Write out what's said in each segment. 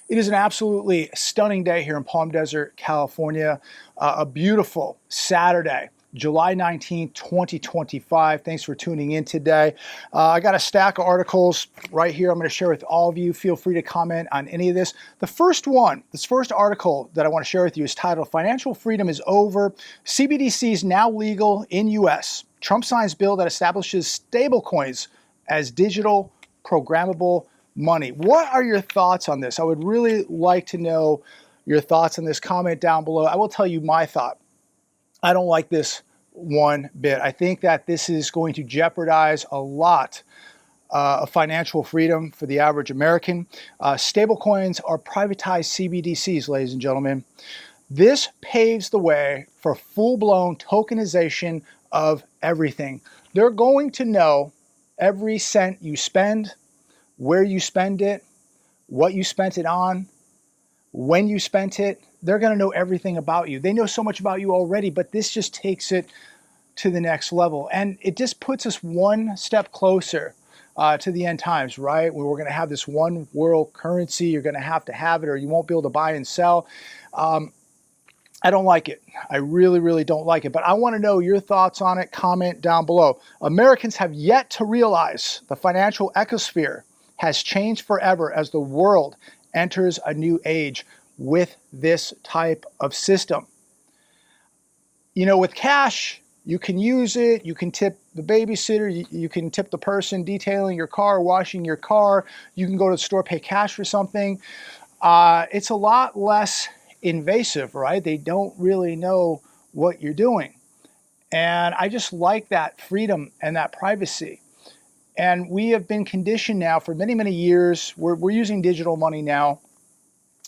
It is an absolutely stunning day here in Palm Desert, California. A beautiful Saturday, July 19th, 2025. Thanks for tuning in today. I got a stack of articles right here I'm going to share with all of you. Feel free to comment on any of this. The first one, this first article that I want to share with you is titled "Financial Freedom is Over. CBDCs now legal in U.S. Trump signs bill that establishes stablecoins as digital programmable money." What are your thoughts on this? I would really like to know your thoughts on this. Comment down below. I will tell you my thought. I don't like this one bit. I think that this is going to jeopardize a lot of financial freedom for the average American. Stablecoins are privatized CBDCs, ladies and gentlemen. This paves the way for full-blown tokenization of everything. They're going to know every cent you spend, where you spend it, what you spent it on, when you spent it. They're going to know everything about you. They know so much about you already, but this just takes it to the next level. And it just puts us one step closer to the end times, right? Where we're going to have this one world currency. You're going to have it, or you won't be able to buy and sell. I don't like it. I really, really don't like it. But I want to know your thoughts on it. Comment down below. Americans have yet to realize the financial ecosphere has changed forever as the world enters a new age with this type of system. You know, with cash, you can use it. You can tip the babysitter. You can tip the person detailing your car, washing your car. You can go to the store, pay cash for something. It's a lot less invasive, right? They don't really know what you're doing. And I just like that freedom and that privacy. And we have been conditioned now for many, many years. We're using digital money now.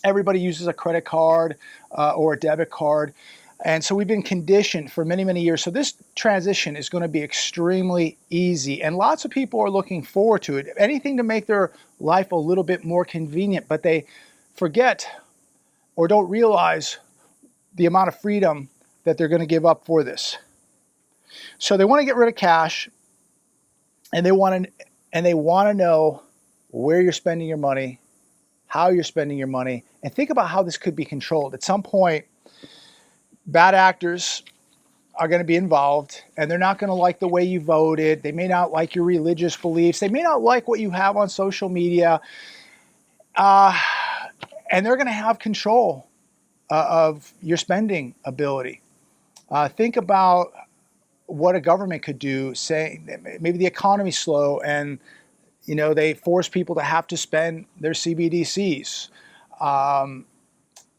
Everybody uses a credit card or a debit card. And so we've been conditioned for many, many years. So this transition is going to be extremely easy. And lots of people are looking forward to it. Anything to make their life a little bit more convenient. But they forget or don't realize the amount of freedom that they're going to give up for this. So they want to get rid of cash. And they want to know where you're spending your money, how you're spending your money, and think about how this could be controlled. At some point, bad actors are going to be involved, and they're not going to like the way you voted. They may not like your religious beliefs. They may not like what you have on social media, and they're going to have control of your spending ability. Think about what a government could do, saying maybe the economy's slow and they force people to have to spend their CBDCs.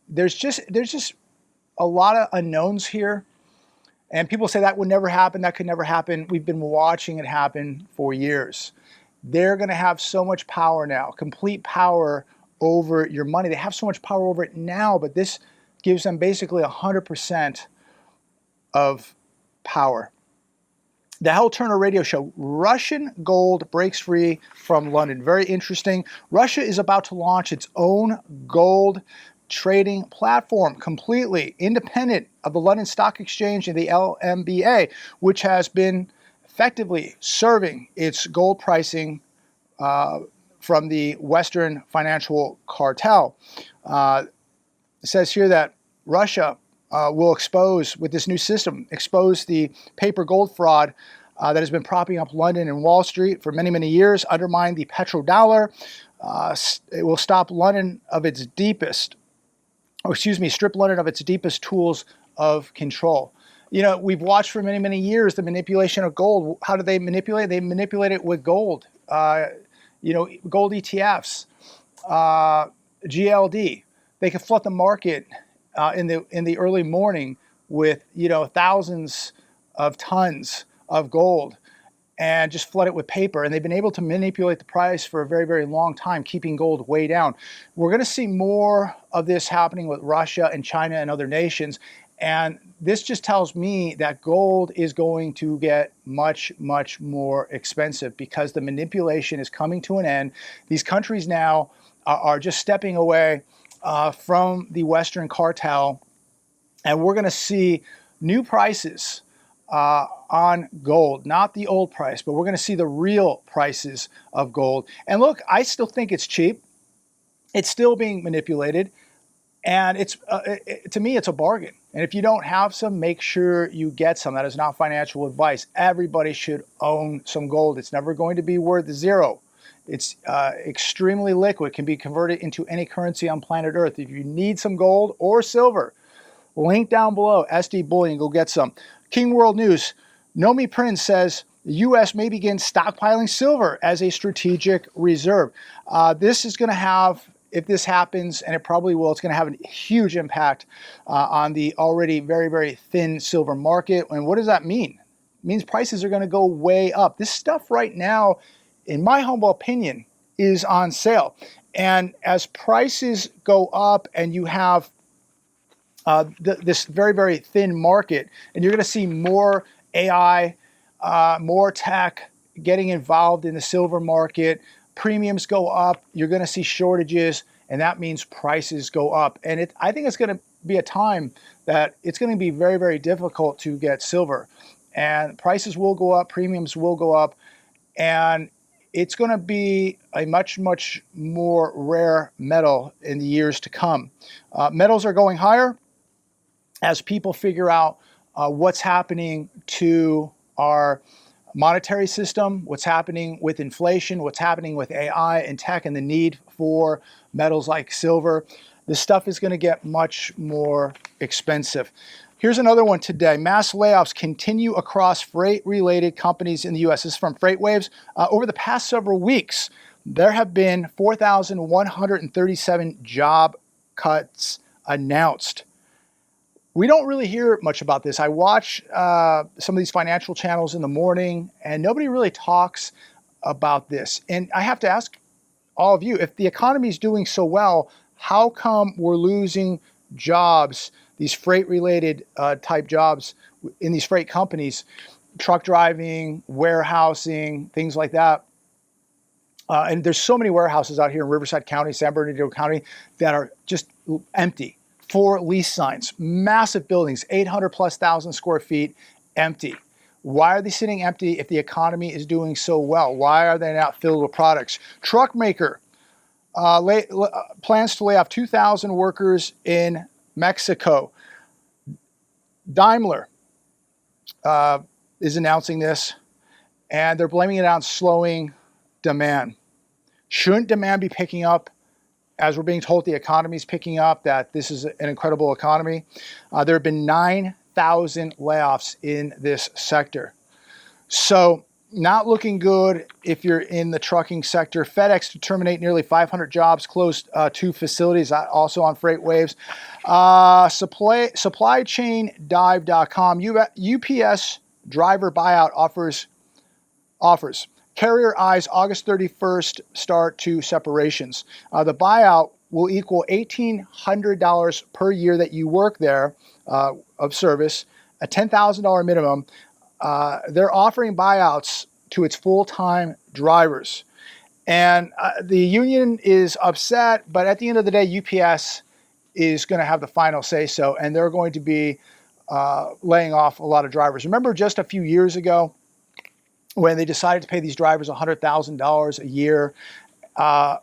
There's just a lot of unknowns here, and people say that would never happen, that could never happen. We've been watching it happen for years. They're going to have so much power now, complete power over your money. They have so much power over it now, but this gives them basically 100% of power. The Hal Turner radio show, Russian gold breaks free from London. Very interesting. Russia is about to launch its own gold trading platform, completely independent of the London Stock Exchange and the LMBA, which has been effectively serving its gold pricing from the Western financial cartel. It says here that Russia will with this new system, expose the paper gold fraud that has been propping up London and Wall Street for many, many years, undermine the petrodollar. It will strip London of its deepest tools of control. We've watched for many, many years the manipulation of gold. How do they manipulate it? They manipulate it with gold. Gold ETFs, GLD. They can flood the market in the early morning with thousands of tons of gold and just flood it with paper. And they've been able to manipulate the price for a very, very long time, keeping gold way down. We're going to see more of this happening with Russia and China and other nations. And this just tells me that gold is going to get much, much more expensive because the manipulation is coming to an end. These countries now are just stepping away from the Western cartel, and we're going to see new prices on gold, not the old price, but we're going to see the real prices of gold. And look, I still think it's cheap. It's still being manipulated, and to me, it's a bargain. And if you don't have some, make sure you get some. That is not financial advice. Everybody should own some gold. It's never going to be worth zero. It's extremely liquid, can be converted into any currency on planet Earth. If you need some gold or silver, link down below, SD Bullion, go get some. King World News, Nomi Prince says the U.S. may begin stockpiling silver as a strategic reserve. This is going to have, if this happens, and it probably will, it's going to have a huge impact on the already very, very thin silver market. And what does that mean? It means prices are going to go way up. This stuff right now, in my humble opinion, is on sale. And as prices go up and you have this very, very thin market, and you're going to see more AI, more tech getting involved in the silver market, premiums go up, you're going to see shortages, and that means prices go up. And I think it's going to be a time that it's going to be very, very difficult to get silver. And prices will go up, premiums will go up, and it's going to be a much, much more rare metal in the years to come. Metals are going higher as people figure out what's happening to our monetary system, what's happening with inflation, what's happening with AI and tech, and the need for metals like silver. This stuff is going to get much more expensive. Here's another one today. Mass layoffs continue across freight-related companies in the U.S. This is from FreightWaves. Over the past several weeks, there have been 4,137 job cuts announced. We don't really hear much about this. I watch some of these financial channels in the morning, and nobody really talks about this. And I have to ask all of you, if the economy is doing so well, how come we're losing jobs, these freight-related type jobs in these freight companies, truck driving, warehousing, things like that? And there's so many warehouses out here in Riverside County, San Bernardino County, that are just empty. 4 lease signs, massive buildings, 800,000+ square feet, empty. Why are they sitting empty if the economy is doing so well? Why are they not filled with products? Truck maker plans to lay off 2,000 workers in Mexico. Daimler is announcing this, and they're blaming it on slowing demand. Shouldn't demand be picking up? As we're being told the economy is picking up, that this is an incredible economy. There have been 9,000 layoffs in this sector. So not looking good if you're in the trucking sector. FedEx to terminate nearly 500 jobs, closed 2 facilities, also on FreightWaves. SupplyChainDive.com, UPS driver buyout offers. Carrier eyes August 31st start to separations. The buyout will equal $1,800 per year that you work there of service, a $10,000 minimum. They're offering buyouts to its full-time drivers. And the union is upset, but at the end of the day, UPS is going to have the final say-so, and they're going to be laying off a lot of drivers. Remember just a few years ago, when they decided to pay these drivers $100,000 a year, how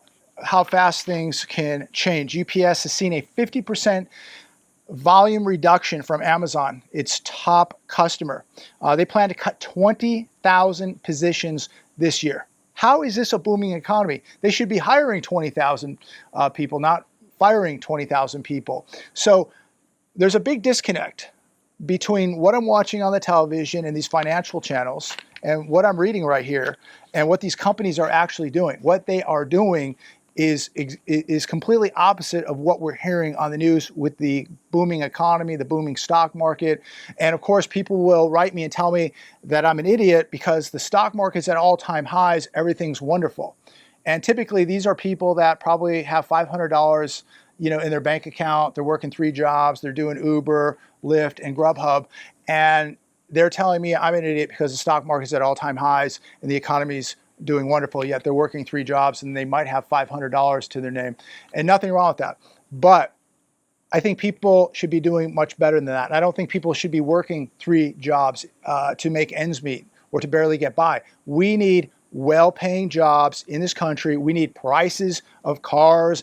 fast things can change. UPS has seen a 50% volume reduction from Amazon, its top customer. They plan to cut 20,000 positions this year. How is this a booming economy? They should be hiring 20,000 people, not firing 20,000 people. So there's a big disconnect between what I'm watching on the television and these financial channels and what I'm reading right here and what these companies are actually doing. What they are doing is completely opposite of what we're hearing on the news with the booming economy, the booming stock market. And of course, people will write me and tell me that I'm an idiot because the stock market's at all-time highs, everything's wonderful. And typically these are people that probably have $500 in their bank account. They're working 3 jobs. They're doing Uber, Lyft, and Grubhub. And they're telling me I'm an idiot because the stock market's at all-time highs and the economy's doing wonderful, yet they're working 3 jobs and they might have $500 to their name. And nothing wrong with that. But I think people should be doing much better than that. And I don't think people should be working 3 jobs to make ends meet or to barely get by. We need well-paying jobs in this country. We need prices of cars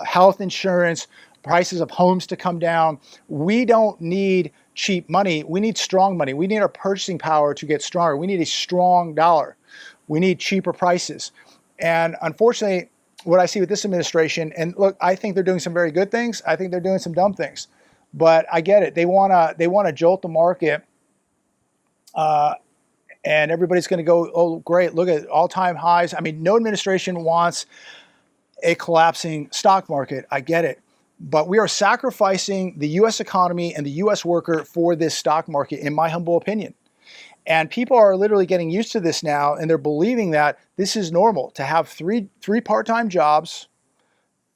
health insurance, prices of homes to come down. We don't need cheap money. We need strong money. We need our purchasing power to get stronger. We need a strong dollar. We need cheaper prices. And unfortunately, what I see with this administration, and look, I think they're doing some very good things. I think they're doing some dumb things, but I get it. They wanna jolt the market, and everybody's going to go, oh, great, look at all-time highs. I mean, no administration wants a collapsing stock market. I get it. But we are sacrificing the U.S. economy and the U.S. worker for this stock market, in my humble opinion. And people are literally getting used to this now, and they're believing that this is normal, to have three part-time jobs,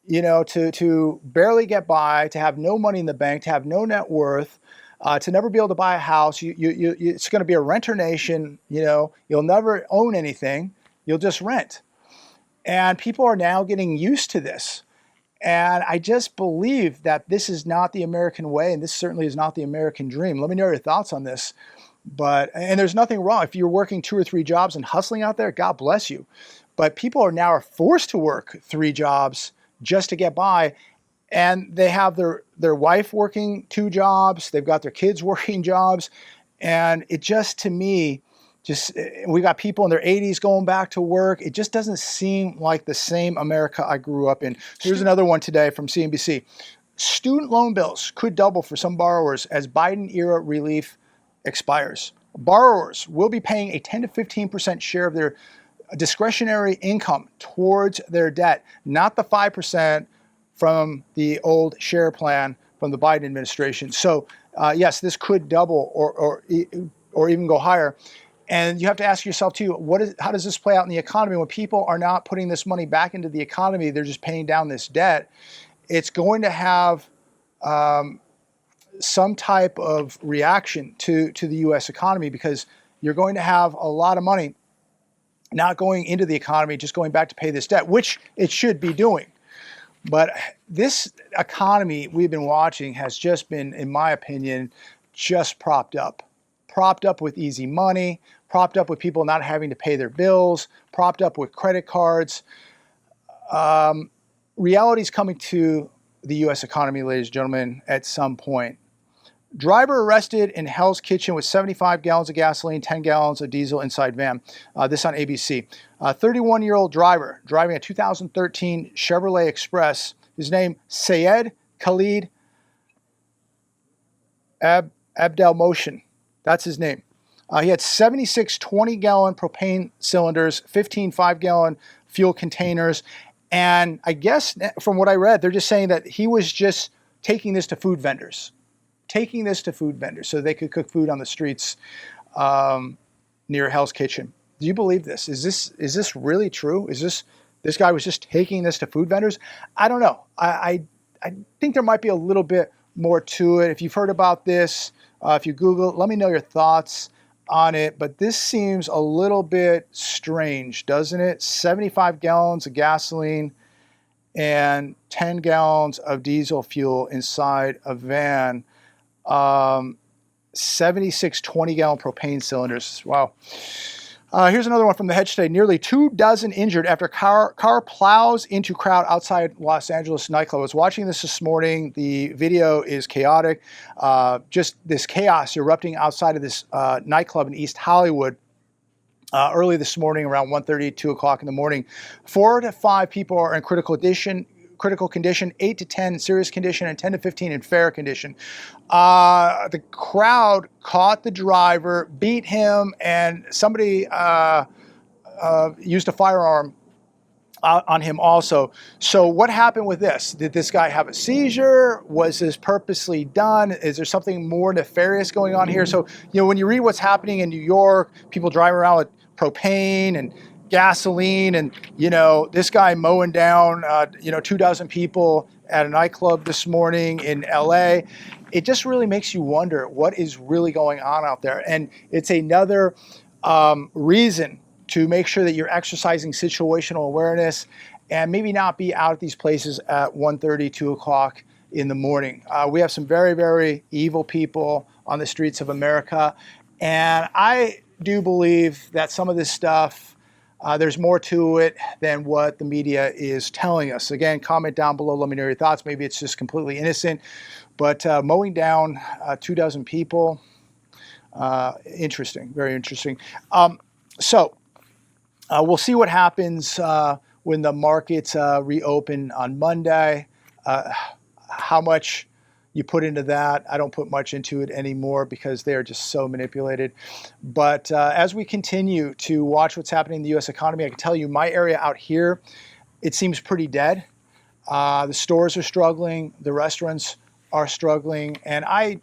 to barely get by, to have no money in the bank, to have no net worth, to never be able to buy a house. It's going to be a renter nation. You'll never own anything. You'll just rent. And people are now getting used to this. And I just believe that this is not the American way, and this certainly is not the American dream. Let me know your thoughts on this. And there's nothing wrong. If you're working 2 or 3 jobs and hustling out there, God bless you. But people are now forced to work 3 jobs just to get by. And they have their wife working 2 jobs. They've got their kids working jobs. And it just, to me, we got people in their 80s going back to work. It just doesn't seem like the same America I grew up in. Here's another one today from CNBC. Student loan bills could double for some borrowers as Biden-era relief expires. Borrowers will be paying a 10 to 15% share of their discretionary income towards their debt, not the 5% from the old share plan from the Biden administration. So yes, this could double or even go higher. And you have to ask yourself too, how does this play out in the economy when people are not putting this money back into the economy? They're just paying down this debt. It's going to have some type of reaction to the U.S. economy, because you're going to have a lot of money not going into the economy, just going back to pay this debt, which it should be doing. But this economy we've been watching has just been, in my opinion, just propped up with easy money, propped up with people not having to pay their bills, propped up with credit cards. Reality is coming to the U.S. economy, ladies and gentlemen, at some point. Driver arrested in Hell's Kitchen with 75 gallons of gasoline, 10 gallons of diesel inside van. This on ABC. 31-year-old driver driving a 2013 Chevrolet Express. His name, Sayed Khalid Abdelmotion. That's his name. He had 76 20-gallon propane cylinders, 15 5-gallon fuel containers. And I guess from what I read, they're just saying that he was just taking this to food vendors. So they could cook food on the streets near Hell's Kitchen. Do you believe this? Is this really true? This guy was just taking this to food vendors? I don't know. I think there might be a little bit more to it. If you've heard about this, if you Google it, let me know your thoughts on it. But this seems a little bit strange, doesn't it? 75 gallons of gasoline and 10 gallons of diesel fuel inside a van. 76 20-gallon propane cylinders. Wow. Here's another one from the Hedge today. Nearly 24 injured after car plows into crowd outside Los Angeles nightclub. I was watching this morning. The video is chaotic. Just this chaos erupting outside of this nightclub in East Hollywood. Early this morning, around 1:30, 2 o'clock in the morning. 4 to 5 people are in critical condition, 8 to 10 in serious condition, and 10 to 15 in fair condition. The crowd caught the driver, beat him, and somebody used a firearm on him also. So what happened with this? Did this guy have a seizure? Was this purposely done? Is there something more nefarious going on here? So, when you read what's happening in New York, people driving around with propane and gasoline, and this guy mowing down 24 people at a nightclub this morning in LA. It just really makes you wonder what is really going on out there. And it's another reason to make sure that you're exercising situational awareness and maybe not be out at these places at 1:30, 2 o'clock in the morning. We have some very, very evil people on the streets of America. And I do believe that some of this stuff There's more to it than what the media is telling us. Again, comment down below. Let me know your thoughts. Maybe it's just completely innocent. But mowing down 24 people, interesting, very interesting. So we'll see what happens when the markets reopen on Monday. How much you put into that, I don't put much into it anymore because they are just so manipulated. But as we continue to watch what's happening in the U.S. economy, I can tell you my area out here, it seems pretty dead. The stores are struggling, the restaurants are struggling, and I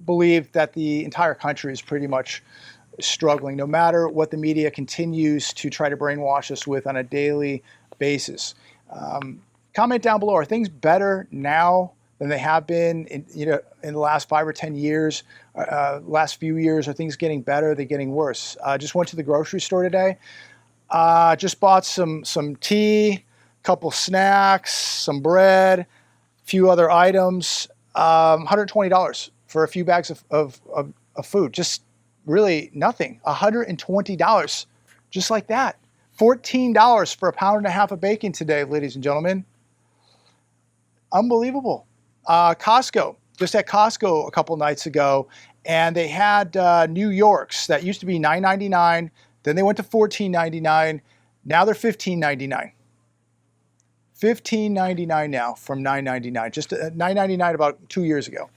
believe that the entire country is pretty much struggling, no matter what the media continues to try to brainwash us with on a daily basis. Comment down below, are things better now than they have been in the last 5 or 10 years, last few years? Are things getting better? Are they getting worse? Just went to the grocery store today. Just bought some tea, a couple snacks, some bread, a few other items. $120 for a few bags of food. Just really nothing. $120, just like that. $14 for a pound and a half of bacon today, ladies and gentlemen. Unbelievable. Costco, just at Costco a couple nights ago, and they had New Yorks that used to be $9.99. Then they went to $14.99. Now they're $15.99. $15.99 now from $9.99. Just $9.99 about 2 years ago.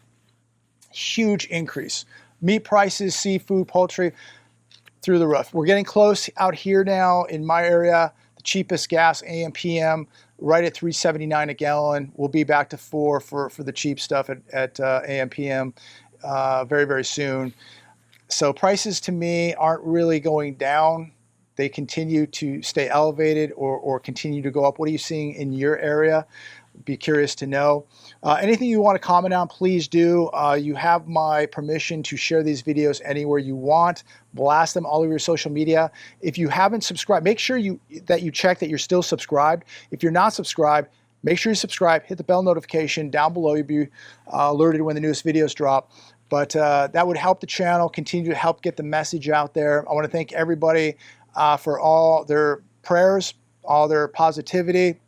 Huge increase. Meat prices, seafood, poultry, through the roof. We're getting close out here now in my area. The cheapest gas, AM, PM, right at $3.79 a gallon. We'll be back to $4 for the cheap stuff at AM, PM very, very soon. So prices to me aren't really going down. They continue to stay elevated or continue to go up. What are you seeing in your area? Be curious to know. Anything you want to comment on, please do. You have my permission to share these videos anywhere you want. Blast them all over your social media. If you haven't subscribed, make sure that you check that you're still subscribed. If you're not subscribed, make sure you subscribe. Hit the bell notification down below. You'll be alerted when the newest videos drop. But that would help the channel, continue to help get the message out there. I want to thank everybody for all their prayers, all their positivity,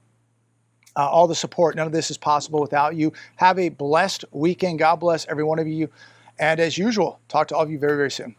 all the support. None of this is possible without you. Have a blessed weekend. God bless every one of you. And as usual, talk to all of you very, very soon.